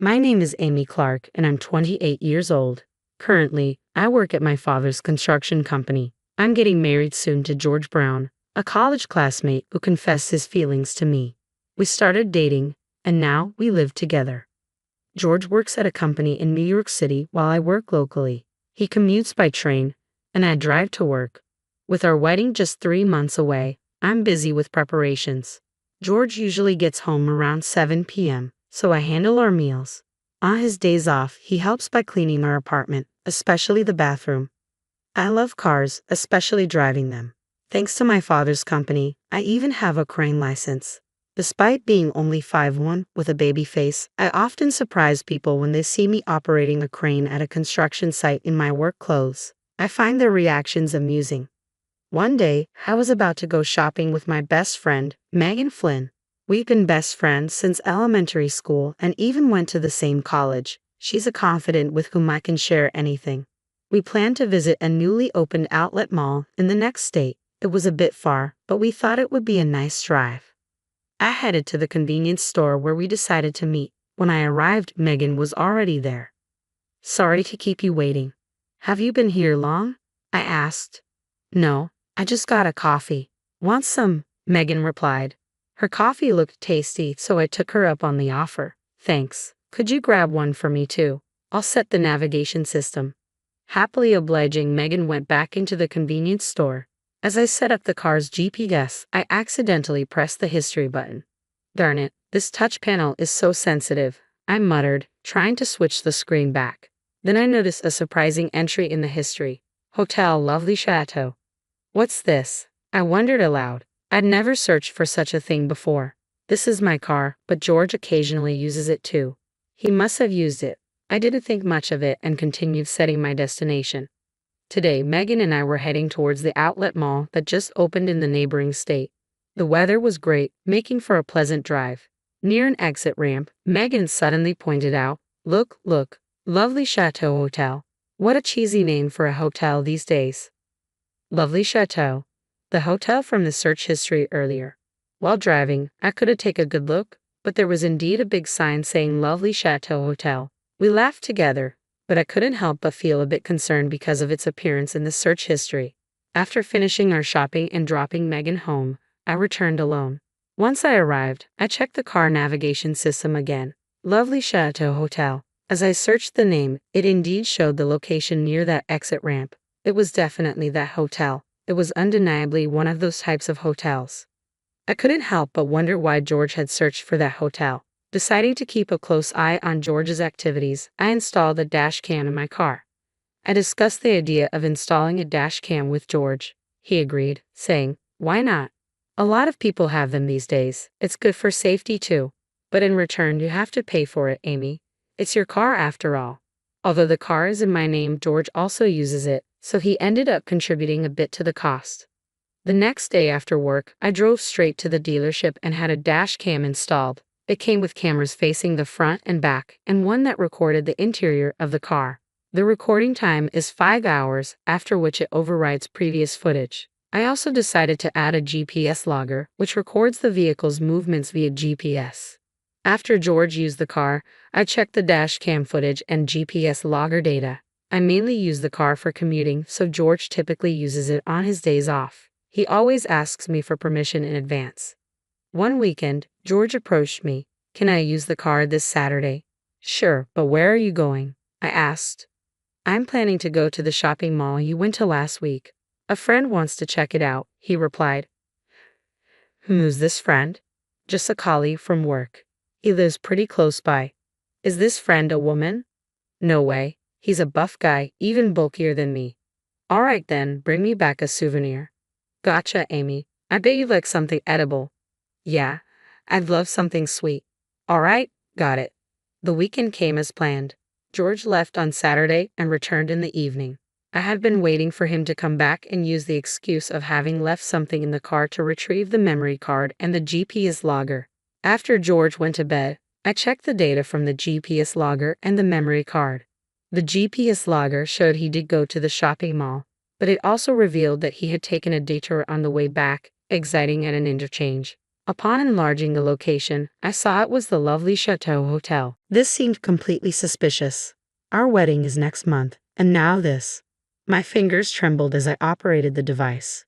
My name is Amy Clark and I'm 28 years old. Currently, I work at my father's construction company. I'm getting married soon to George Brown, a college classmate who confessed his feelings to me. We started dating, and now we live together. George works at a company in New York City while I work locally. He commutes by train, and I drive to work. With our wedding just 3 months away, I'm busy with preparations. George usually gets home around 7 p.m., so I handle our meals. On his days off, he helps by cleaning our apartment, especially the bathroom. I love cars, especially driving them. Thanks to my father's company, I even have a crane license. Despite being only 5'1" with a baby face, I often surprise people when they see me operating a crane at a construction site in my work clothes. I find their reactions amusing. One day, I was about to go shopping with my best friend, Megan Flynn. We've been best friends since elementary school and even went to the same college. She's a confidant with whom I can share anything. We planned to visit a newly opened outlet mall in the next state. It was a bit far, but we thought it would be a nice drive. I headed to the convenience store where we decided to meet. When I arrived, Megan was already there. "Sorry to keep you waiting. Have you been here long?" I asked. "No, I just got a coffee." "Want some?" Megan replied. Her coffee looked tasty, so I took her up on the offer. "Thanks. Could you grab one for me too? I'll set the navigation system." Happily obliging, Megan went back into the convenience store. As I set up the car's GPS, I accidentally pressed the history button. "Darn it, this touch panel is so sensitive," I muttered, trying to switch the screen back. Then I noticed a surprising entry in the history. "Hotel Lovely Chateau." "What's this?" I wondered aloud. I'd never searched for such a thing before. This is my car, but George occasionally uses it too. He must have used it. I didn't think much of it and continued setting my destination. Today, Megan and I were heading towards the outlet mall that just opened in the neighboring state. The weather was great, making for a pleasant drive. Near an exit ramp, Megan suddenly pointed out, Look, Lovely Chateau Hotel. What a cheesy name for a hotel these days." Lovely Chateau, the hotel from the search history earlier. While driving, I couldn't take a good look, but there was indeed a big sign saying Lovely Chateau Hotel. We laughed together, but I couldn't help but feel a bit concerned because of its appearance in the search history. After finishing our shopping and dropping Megan home, I returned alone. Once I arrived, I checked the car navigation system again. Lovely Chateau Hotel. As I searched the name, it indeed showed the location near that exit ramp. It was definitely that hotel. It was undeniably one of those types of hotels. I couldn't help but wonder why George had searched for that hotel. Deciding to keep a close eye on George's activities, I installed a dash cam in my car. I discussed the idea of installing a dash cam with George. He agreed, saying, "Why not? A lot of people have them these days. It's good for safety too. But in return, you have to pay for it, Amy. It's your car after all." Although the car is in my name, George also uses it, so he ended up contributing a bit to the cost. The next day after work, I drove straight to the dealership and had a dash cam installed. It came with cameras facing the front and back, and one that recorded the interior of the car. The recording time is 5 hours, after which it overrides previous footage. I also decided to add a GPS logger, which records the vehicle's movements via GPS. After George used the car, I checked the dash cam footage and GPS logger data. I mainly use the car for commuting, so George typically uses it on his days off. He always asks me for permission in advance. One weekend, George approached me. "Can I use the car this Saturday?" "Sure, but where are you going?" I asked. "I'm planning to go to the shopping mall you went to last week. A friend wants to check it out," he replied. "Who's this friend?" "Just a colleague from work. He lives pretty close by." "Is this friend a woman?" "No way. He's a buff guy, even bulkier than me." "All right then, bring me back a souvenir." "Gotcha, Amy. I bet you like something edible." "Yeah, I'd love something sweet." "All right, got it." The weekend came as planned. George left on Saturday and returned in the evening. I had been waiting for him to come back and use the excuse of having left something in the car to retrieve the memory card and the GPS logger. After George went to bed, I checked the data from the GPS logger and the memory card. The GPS logger showed he did go to the shopping mall, but it also revealed that he had taken a detour on the way back, exiting at an interchange. Upon enlarging the location, I saw it was the lovely Chateau Hotel. This seemed completely suspicious. Our wedding is next month, and now this. My fingers trembled as I operated the device.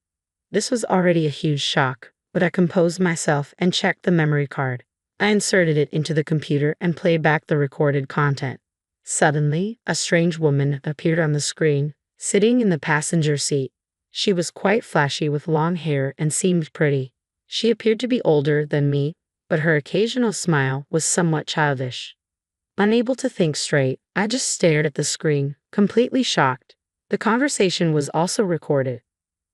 This was already a huge shock, but I composed myself and checked the memory card. I inserted it into the computer and played back the recorded content. Suddenly, a strange woman appeared on the screen, sitting in the passenger seat. She was quite flashy with long hair and seemed pretty. She appeared to be older than me, but her occasional smile was somewhat childish. Unable to think straight, I just stared at the screen, completely shocked. The conversation was also recorded.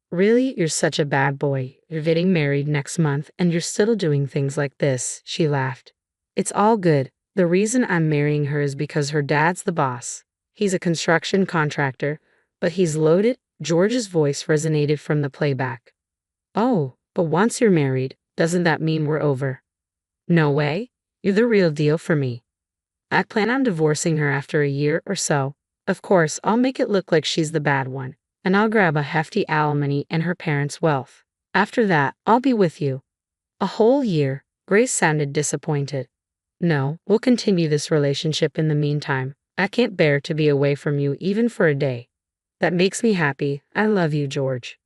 "Really, you're such a bad boy. You're getting married next month and you're still doing things like this," she laughed. "It's all good. The reason I'm marrying her is because her dad's the boss. He's a construction contractor, but he's loaded." George's voice resonated from the playback. "Oh, but once you're married, doesn't that mean we're over?" "No way. You're the real deal for me. I plan on divorcing her after a year or so. Of course, I'll make it look like she's the bad one, and I'll grab a hefty alimony and her parents' wealth. After that, I'll be with you." "A whole year?" Grace sounded disappointed. "No, we'll continue this relationship in the meantime. I can't bear to be away from you even for a day." "That makes me happy. I love you, George."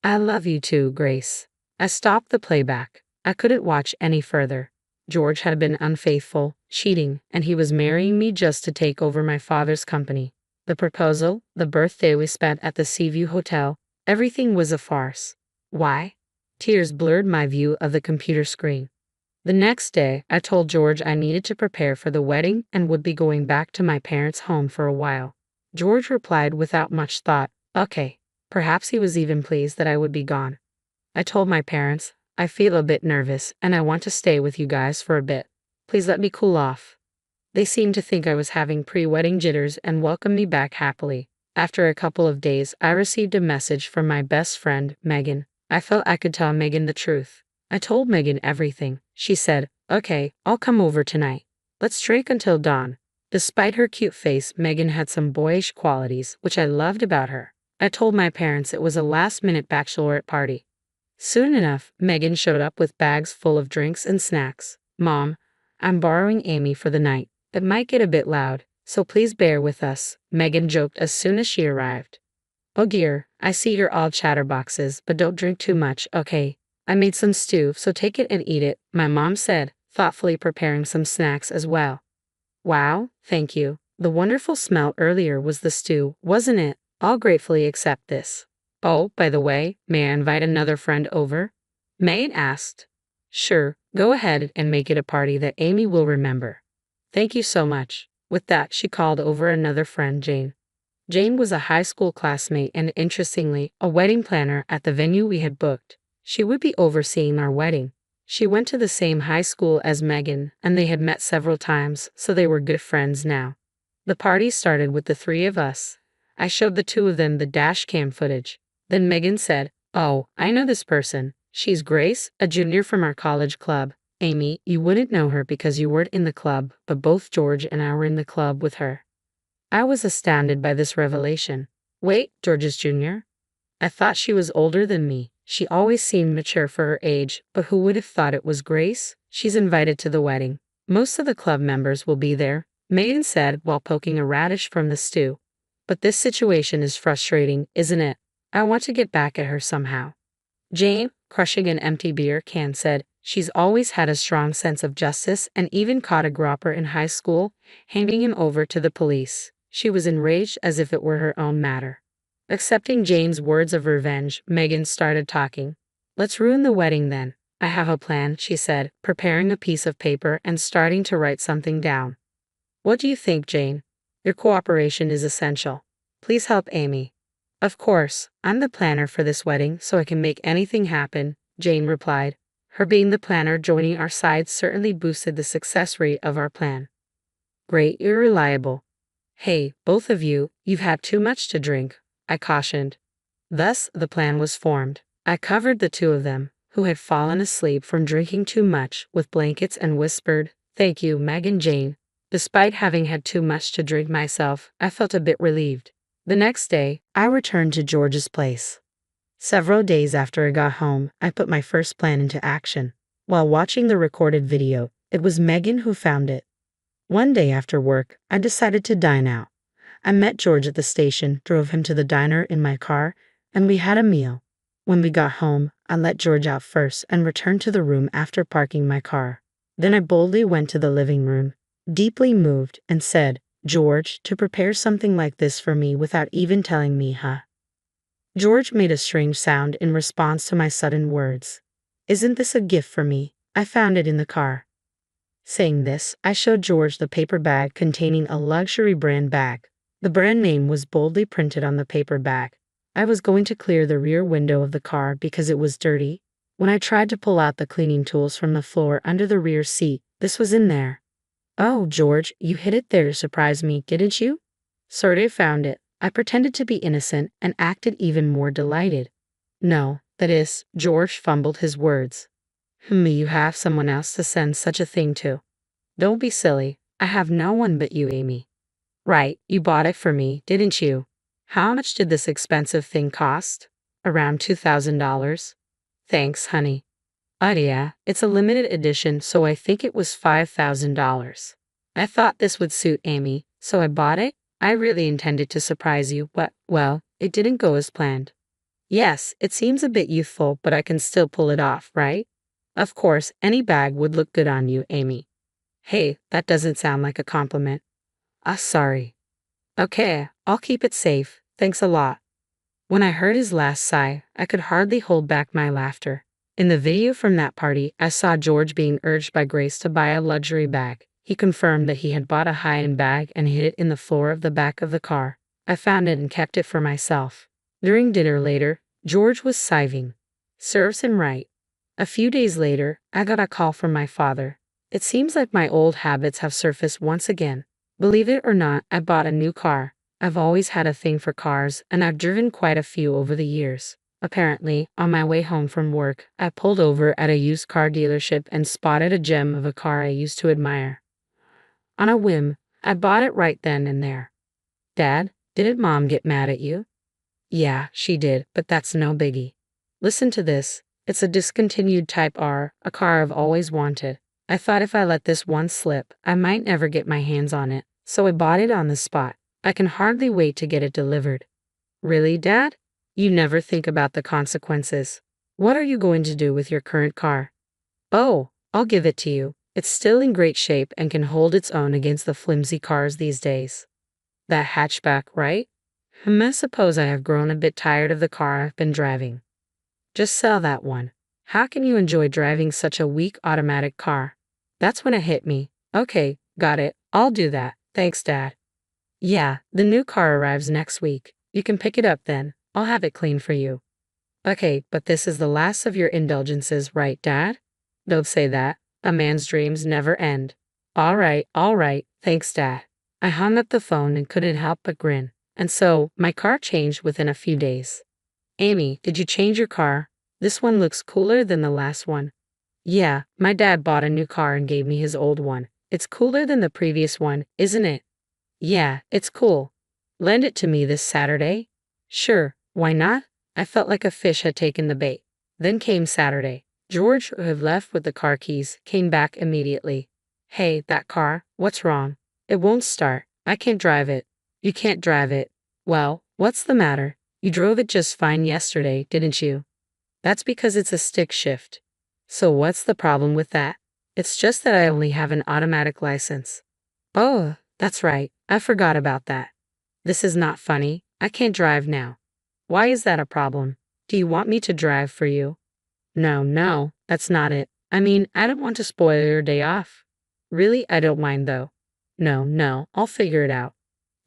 "I love you too, Grace." I stopped the playback. I couldn't watch any further. George had been unfaithful, cheating, and he was marrying me just to take over my father's company. The proposal, the birthday we spent at the Seaview Hotel, everything was a farce. Why? Tears blurred my view of the computer screen. The next day, I told George I needed to prepare for the wedding and would be going back to my parents' home for a while. George replied without much thought, "Okay." Perhaps he was even pleased that I would be gone. I told my parents, "I feel a bit nervous and I want to stay with you guys for a bit. Please let me cool off." They seemed to think I was having pre-wedding jitters and welcomed me back happily. After a couple of days, I received a message from my best friend, Megan. I felt I could tell Megan the truth. I told Megan everything. She said, "Okay, I'll come over tonight. Let's drink until dawn." Despite her cute face, Megan had some boyish qualities, which I loved about her. I told my parents it was a last-minute bachelorette party. Soon enough, Megan showed up with bags full of drinks and snacks. "Mom, I'm borrowing Amy for the night. It might get a bit loud, so please bear with us," Megan joked as soon as she arrived. "Oh dear, I see you're all chatterboxes, but don't drink too much, okay? I made some stew, so take it and eat it," my mom said, thoughtfully preparing some snacks as well. "Wow, thank you. The wonderful smell earlier was the stew, wasn't it? I'll gratefully accept this. Oh, by the way, may I invite another friend over?" Megan asked. "Sure, go ahead and make it a party that Amy will remember." "Thank you so much." With that, she called over another friend, Jane. Jane was a high school classmate and, interestingly, a wedding planner at the venue we had booked. She would be overseeing our wedding. She went to the same high school as Megan, and they had met several times, so they were good friends now. The party started with the three of us. I showed the two of them the dash cam footage. Then Megan said, "Oh, I know this person. She's Grace, a junior from our college club. Amy, you wouldn't know her because you weren't in the club, but both George and I were in the club with her." I was astounded by this revelation. Wait, George's junior? I thought she was older than me. She always seemed mature for her age, but who would have thought it was Grace? "She's invited to the wedding. Most of the club members will be there," Megan said while poking a radish from the stew. "But this situation is frustrating, isn't it? I want to get back at her somehow." Jane, crushing an empty beer can, said, "She's always had a strong sense of justice and even caught a gropper in high school, handing him over to the police." She was enraged as if it were her own matter. Accepting Jane's words of revenge, Megan started talking. "Let's ruin the wedding then. I have a plan," she said, preparing a piece of paper and starting to write something down. "What do you think, Jane? Your cooperation is essential. Please help Amy." "Of course, I'm the planner for this wedding, so I can make anything happen," Jane replied. Her being the planner joining our side certainly boosted the success rate of our plan. "Great, you're reliable." "Hey, both of you, you've had too much to drink," I cautioned. Thus, the plan was formed. I covered the two of them, who had fallen asleep from drinking too much, with blankets and whispered, "Thank you, Meg and Jane." Despite having had too much to drink myself, I felt a bit relieved. The next day, I returned to George's place. Several days after I got home, I put my first plan into action. While watching the recorded video, it was Megan who found it. One day after work, I decided to dine out. I met George at the station, drove him to the diner in my car, and we had a meal. When we got home, I let George out first and returned to the room after parking my car. Then I boldly went to the living room, deeply moved, and said, "George, to prepare something like this for me without even telling me, huh?" George made a strange sound in response to my sudden words. "Isn't this a gift for me? I found it in the car." Saying this, I showed George the paper bag containing a luxury brand bag. The brand name was boldly printed on the paper bag. I was going to clear the rear window of the car because it was dirty. When I tried to pull out the cleaning tools from the floor under the rear seat, this was in there. "Oh, George, you hid it there to surprise me, didn't you?" "Sorry, I found it." I pretended to be innocent and acted even more delighted. "No, that is," George fumbled his words. You have someone else to send such a thing to." "Don't be silly. I have no one but you, Amy." "Right, you bought it for me, didn't you? How much did this expensive thing cost?" "Around $2,000. "Thanks, honey." "Oh yeah, it's a limited edition, so I think it was $5,000. I thought this would suit Amy, so I bought it. I really intended to surprise you, but, well, it didn't go as planned." "Yes, it seems a bit youthful, but I can still pull it off, right?" "Of course, any bag would look good on you, Amy." "Hey, that doesn't sound like a compliment." Sorry." "Okay, I'll keep it safe. Thanks a lot." When I heard his last sigh, I could hardly hold back my laughter. In the video from that party, I saw George being urged by Grace to buy a luxury bag. He confirmed that he had bought a high-end bag and hid it in the floor of the back of the car. I found it and kept it for myself. During dinner later, George was sighing. Serves him right. A few days later, I got a call from my father. It seems like my old habits have surfaced once again. Believe it or not, I bought a new car. I've always had a thing for cars, and I've driven quite a few over the years. Apparently, on my way home from work, I pulled over at a used car dealership and spotted a gem of a car I used to admire. On a whim, I bought it right then and there. "Dad, didn't Mom get mad at you?" "Yeah, she did, but that's no biggie. Listen to this. It's a discontinued Type R, a car I've always wanted. I thought if I let this one slip, I might never get my hands on it, so I bought it on the spot. I can hardly wait to get it delivered." "Really, Dad? You never think about the consequences. What are you going to do with your current car?" "Oh, I'll give it to you. It's still in great shape and can hold its own against the flimsy cars these days." "That hatchback, right?" I suppose I have grown a bit tired of the car I've been driving." "Just sell that one. How can you enjoy driving such a weak automatic car?" That's when it hit me. "Okay, got it. I'll do that. Thanks, Dad." "Yeah, the new car arrives next week. You can pick it up then. I'll have it cleaned for you." "Okay, but this is the last of your indulgences, right, Dad?" "Don't say that. A man's dreams never end." All right. Thanks, Dad." I hung up the phone and couldn't help but grin. And so, my car changed within a few days. "Amy, did you change your car? This one looks cooler than the last one." "Yeah, my dad bought a new car and gave me his old one. It's cooler than the previous one, isn't it?" "Yeah, it's cool. Lend it to me this Saturday?" "Sure, why not?" I felt like a fish had taken the bait. Then came Saturday. George, who had left with the car keys, came back immediately. "Hey, that car, what's wrong?" "It won't start. I can't drive it." "You can't drive it? Well, what's the matter? You drove it just fine yesterday, didn't you?" "That's because it's a stick shift." "So what's the problem with that?" "It's just that I only have an automatic license." "Oh, that's right. I forgot about that." "This is not funny. I can't drive now." "Why is that a problem? Do you want me to drive for you?" No, that's not it. I mean, I don't want to spoil your day off." "Really, I don't mind though." No, I'll figure it out."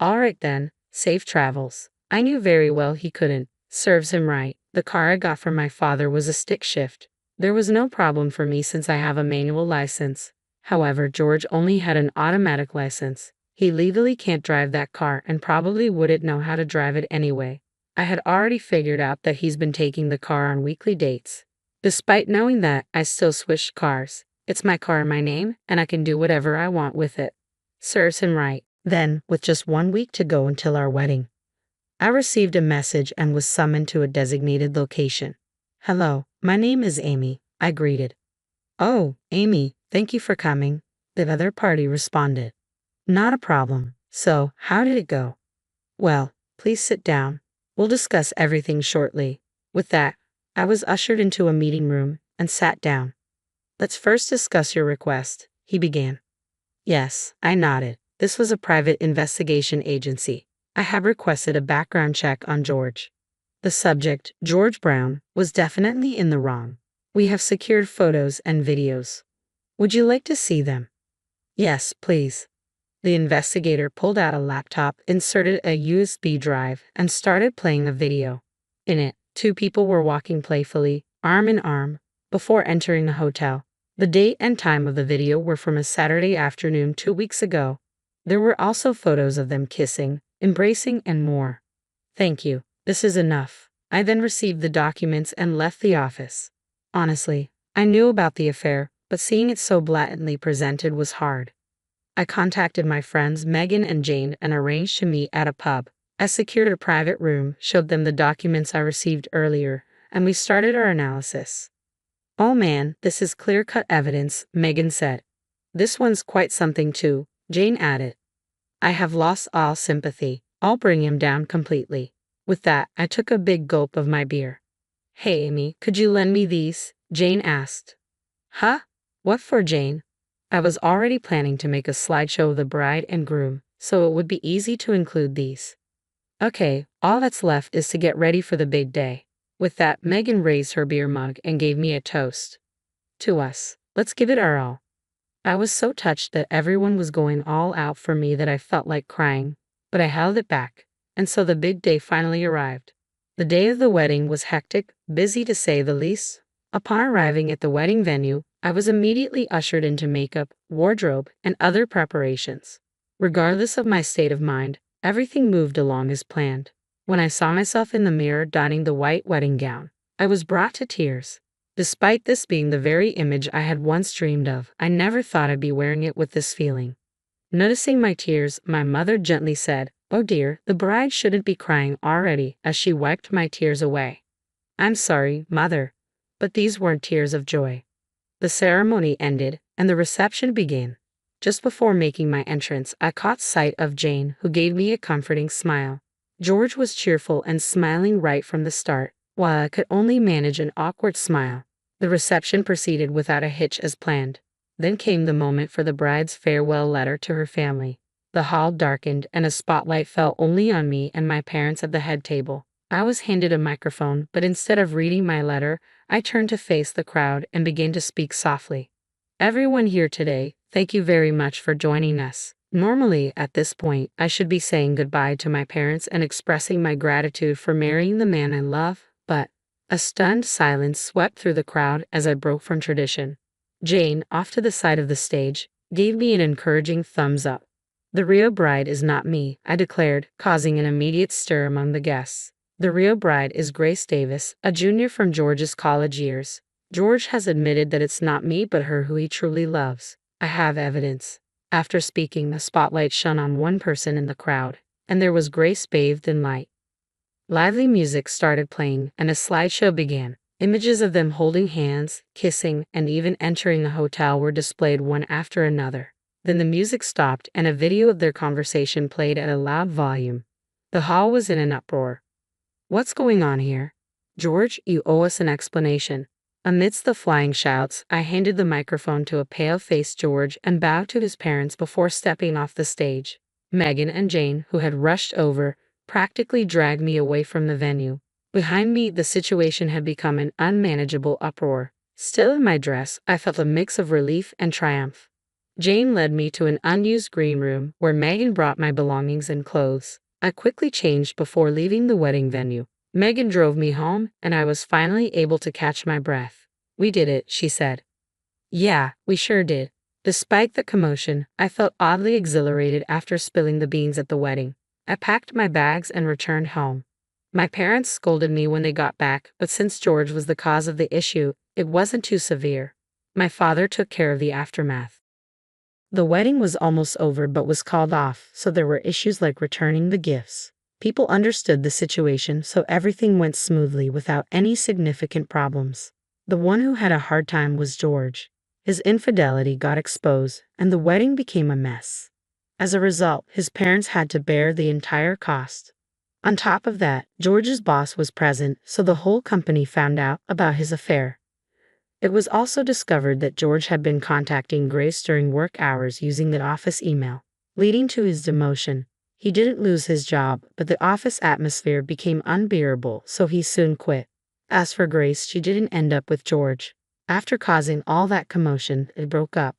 "All right then, safe travels." I knew very well he couldn't. Serves him right. The car I got from my father was a stick shift. There was no problem for me since I have a manual license. However, George only had an automatic license. He legally can't drive that car and probably wouldn't know how to drive it anyway. I had already figured out that he's been taking the car on weekly dates. Despite knowing that, I still switched cars. It's my car in my name, and I can do whatever I want with it. Serves him right. Then, with just 1 week to go until our wedding, I received a message and was summoned to a designated location. "Hello, my name is Amy," I greeted. Oh, Amy, thank you for coming, the other party responded. Not a problem. So, how did it go? Well, please sit down. We'll discuss everything shortly. With that, I was ushered into a meeting room and sat down. Let's first discuss your request, he began. Yes, I nodded. This was a private investigation agency. I have requested a background check on George. The subject, George Brown, was definitely in the wrong. We have secured photos and videos. Would you like to see them? Yes, please. The investigator pulled out a laptop, inserted a USB drive, and started playing a video. In it, two people were walking playfully, arm in arm, before entering a hotel. The date and time of the video were from a Saturday afternoon 2 weeks ago. There were also photos of them kissing, embracing, and more. Thank you. This is enough. I then received the documents and left the office. Honestly, I knew about the affair, but seeing it so blatantly presented was hard. I contacted my friends Megan and Jane and arranged to meet at a pub. I secured a private room, showed them the documents I received earlier, and we started our analysis. Oh man, this is clear-cut evidence, Megan said. This one's quite something too, Jane added. I have lost all sympathy. I'll bring him down completely. With that, I took a big gulp of my beer. Hey Amy, could you lend me these? Jane asked. Huh? What for, Jane? I was already planning to make a slideshow of the bride and groom, so it would be easy to include these. Okay, all that's left is to get ready for the big day. With that, Megan raised her beer mug and gave me a toast. To us. Let's give it our all. I was so touched that everyone was going all out for me that I felt like crying, but I held it back, and so the big day finally arrived. The day of the wedding was hectic, busy to say the least. Upon arriving at the wedding venue, I was immediately ushered into makeup, wardrobe, and other preparations. Regardless of my state of mind, everything moved along as planned. When I saw myself in the mirror donning the white wedding gown, I was brought to tears. Despite this being the very image I had once dreamed of, I never thought I'd be wearing it with this feeling. Noticing my tears, my mother gently said, "Oh dear, the bride shouldn't be crying already," as she wiped my tears away. I'm sorry, Mother, but these weren't tears of joy. The ceremony ended, and the reception began. Just before making my entrance, I caught sight of Jane, who gave me a comforting smile. George was cheerful and smiling right from the start, while I could only manage an awkward smile. The reception proceeded without a hitch as planned. Then came the moment for the bride's farewell letter to her family. The hall darkened, and a spotlight fell only on me and my parents at the head table. I was handed a microphone, but instead of reading my letter, I turned to face the crowd and began to speak softly. Everyone here today, thank you very much for joining us. Normally, at this point, I should be saying goodbye to my parents and expressing my gratitude for marrying the man I love, but a stunned silence swept through the crowd as I broke from tradition. Jane, off to the side of the stage, gave me an encouraging thumbs up. The real bride is not me, I declared, causing an immediate stir among the guests. The real bride is Grace Davis, a junior from George's college years. George has admitted that it's not me but her who he truly loves. I have evidence. After speaking, the spotlight shone on one person in the crowd, and there was Grace bathed in light. Lively music started playing, and a slideshow began. Images of them holding hands, kissing, and even entering the hotel were displayed one after another. Then the music stopped, and a video of their conversation played at a loud volume. The hall was in an uproar. What's going on here? George, you owe us an explanation. Amidst the flying shouts, I handed the microphone to a pale-faced George and bowed to his parents before stepping off the stage. Megan and Jane, who had rushed over, practically dragged me away from the venue. Behind me, the situation had become an unmanageable uproar. Still in my dress, I felt a mix of relief and triumph. Jane led me to an unused green room where Megan brought my belongings and clothes. I quickly changed before leaving the wedding venue. Megan drove me home, and I was finally able to catch my breath. We did it, she said. Yeah, we sure did. Despite the commotion, I felt oddly exhilarated after spilling the beans at the wedding. I packed my bags and returned home. My parents scolded me when they got back, but since George was the cause of the issue, it wasn't too severe. My father took care of the aftermath. The wedding was almost over but was called off, so there were issues like returning the gifts. People understood the situation, so everything went smoothly without any significant problems. The one who had a hard time was George. His infidelity got exposed, and the wedding became a mess. As a result, his parents had to bear the entire cost. On top of that, George's boss was present, so the whole company found out about his affair. It was also discovered that George had been contacting Grace during work hours using the office email, leading to his demotion. He didn't lose his job, but the office atmosphere became unbearable, so he soon quit. As for Grace, she didn't end up with George. After causing all that commotion, it broke up.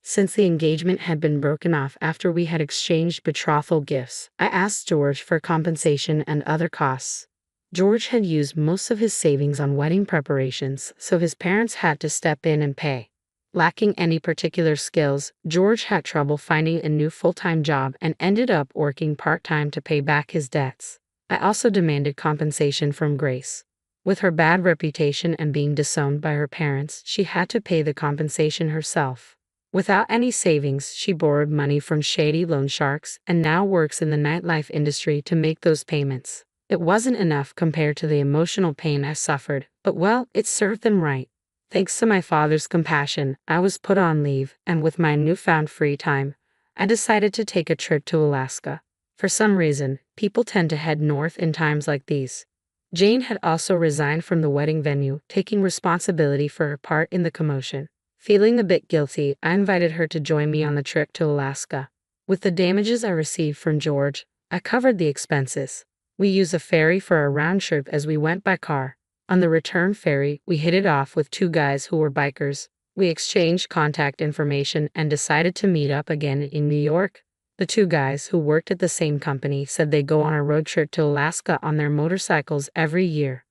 Since the engagement had been broken off after we had exchanged betrothal gifts, I asked George for compensation and other costs. George had used most of his savings on wedding preparations, so his parents had to step in and pay. Lacking any particular skills, George had trouble finding a new full-time job and ended up working part-time to pay back his debts. I also demanded compensation from Grace. With her bad reputation and being disowned by her parents, she had to pay the compensation herself. Without any savings, she borrowed money from shady loan sharks and now works in the nightlife industry to make those payments. It wasn't enough compared to the emotional pain I suffered, but well, it served them right. Thanks to my father's compassion, I was put on leave, and with my newfound free time, I decided to take a trip to Alaska. For some reason, people tend to head north in times like these. Jane had also resigned from the wedding venue, taking responsibility for her part in the commotion. Feeling a bit guilty, I invited her to join me on the trip to Alaska. With the damages I received from George, I covered the expenses. We used a ferry for a round trip as we went by car. On the return ferry, we hit it off with two guys who were bikers. We exchanged contact information and decided to meet up again in New York. The two guys who worked at the same company said they go on a road trip to Alaska on their motorcycles every year.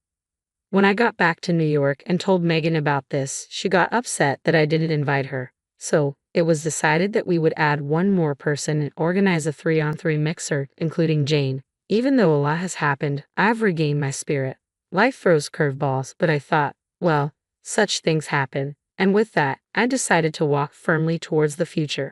When I got back to New York and told Megan about this, she got upset that I didn't invite her. So, it was decided that we would add one more person and organize a 3-on-3 mixer, including Jane. Even though a lot has happened, I've regained my spirit. Life throws curveballs, but I thought, well, such things happen. And with that, I decided to walk firmly towards the future.